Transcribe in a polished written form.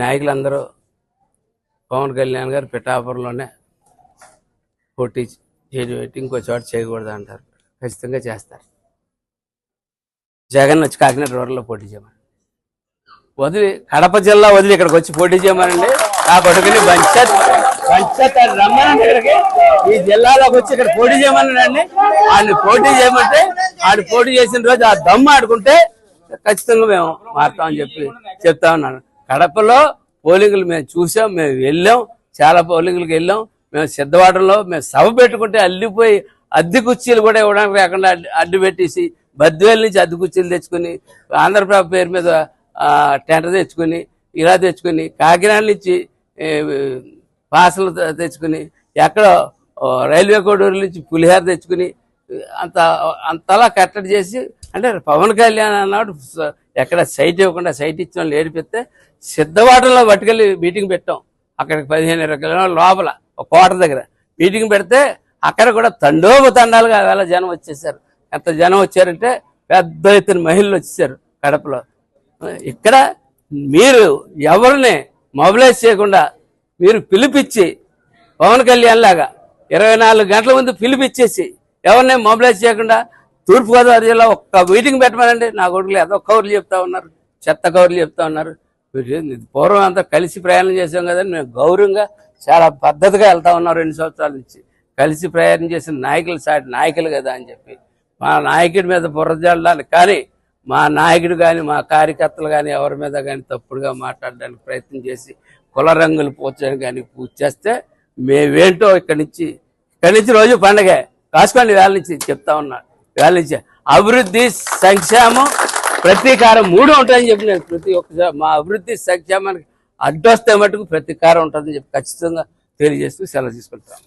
నాయకులందరూ పవన్ కళ్యాణ్ గారు పిఠాపురంలోనే పోటీ చేయబెట్టి ఇంకో చోట చేయకూడదు అంటారు. ఖచ్చితంగా చేస్తారు. జగన్ వచ్చి కాకినాడ రూరల్లో పోటీ చేయమని వదిలి కడప జిల్లా వదిలి ఇక్కడికి వచ్చి పోటీ చేయమనండి. ఆ కొడుకుని పంచాయత్ రమ్మనండి. ఇక్కడికి ఈ జిల్లాలోకి వచ్చి ఇక్కడ పోటీ చేయమనండి. ఆయన పోటీ చేయమంటే ఆడు పోటీ చేసిన రోజు ఆ దమ్ము ఆడుకుంటే ఖచ్చితంగా మేము మారుతామని చెప్తా ఉన్నాను. కడపలో పోలింగ్లు మేము చూసాం, మేము వెళ్ళాం, చాలా పోలింగ్లకు వెళ్ళాం. మేము సిద్ధవాడంలో మేము సభ పెట్టుకుంటే అల్లిపోయి అద్దె కుర్చీలు కూడా ఇవ్వడానికి లేకుండా అడ్డు పెట్టేసి బద్వేల నుంచి అద్దె కుర్చీలు తెచ్చుకుని ఆంధ్రప్రభ పేరు మీద టెంట తెచ్చుకుని ఇలా తెచ్చుకుని కాకినాడ నుంచి పాసలు తెచ్చుకుని ఎక్కడో రైల్వే కోడూరు నుంచి పులిహార తెచ్చుకుని అంతలా కట్టడి చేసి అంటే పవన్ కళ్యాణ్ అన్నాడు ఎక్కడ సైట్ ఇవ్వకుండా సైట్ ఇచ్చిన వాళ్ళు ఏడిపిస్తే సిద్ధవాటంలో పట్టుకెళ్ళి మీటింగ్ పెట్టాం. అక్కడికి 15-20 కిలోమీటర్ల లోపల ఒక కోట దగ్గర మీటింగ్ పెడితే అక్కడ కూడా తండోపతండాలుగా వేళ జనం వచ్చేసారు. ఎంత జనం వచ్చారంటే పెద్ద ఎత్తున మహిళలు వచ్చేసారు కడపలో. ఇక్కడ మీరు ఎవరిని మొబిలైజ్ చేయకుండా మీరు పిలిపించి పవన్ కళ్యాణ్ లాగా 24 గంటల ముందు పిలిపించేసి ఎవరిని మొబిలైజ్ చేయకుండా తూర్పుగోదావరి జిల్లా ఒక్క మీటింగ్ పెట్టమనండి. నా కొడుకులు ఏదో కౌరులు చెప్తా ఉన్నారు, చెత్త కౌరులు చెప్తా ఉన్నారు. పూర్వం అంతా కలిసి ప్రయాణం చేసాం కదండి. మేము గౌరవంగా చాలా పద్ధతిగా వెళ్తా ఉన్నాం 2 సంవత్సరాల నుంచి. కలిసి ప్రయాణం చేసిన నాయకులు సాటి నాయకులు కదా అని చెప్పి మా నాయకుడి మీద బుర్రజల్లాలి. కానీ మా నాయకుడు కానీ మా కార్యకర్తలు కానీ ఎవరి మీద కానీ తప్పుడుగా మాట్లాడడానికి ప్రయత్నం చేసి కుల రంగులు పూర్చడానికి కానీ పూజ చేస్తే మేమేంటో ఇక్కడి నుంచి రోజు పండగే కాసుకోండి. వేళ నుంచి చెప్తా ఉన్నా. వేళ నుంచి అభివృద్ధి సంక్షేమం ప్రతీకారం 3 ఉంటాయని చెప్పి నేను ప్రతి ఒక్కసారి మా అభివృద్ధి సంక్షేమానికి అడ్డొస్తే మటుకు ప్రతీకారం ఉంటుందని చెప్పి ఖచ్చితంగా తెలియజేస్తూ సెలవు తీసుకుంటాను.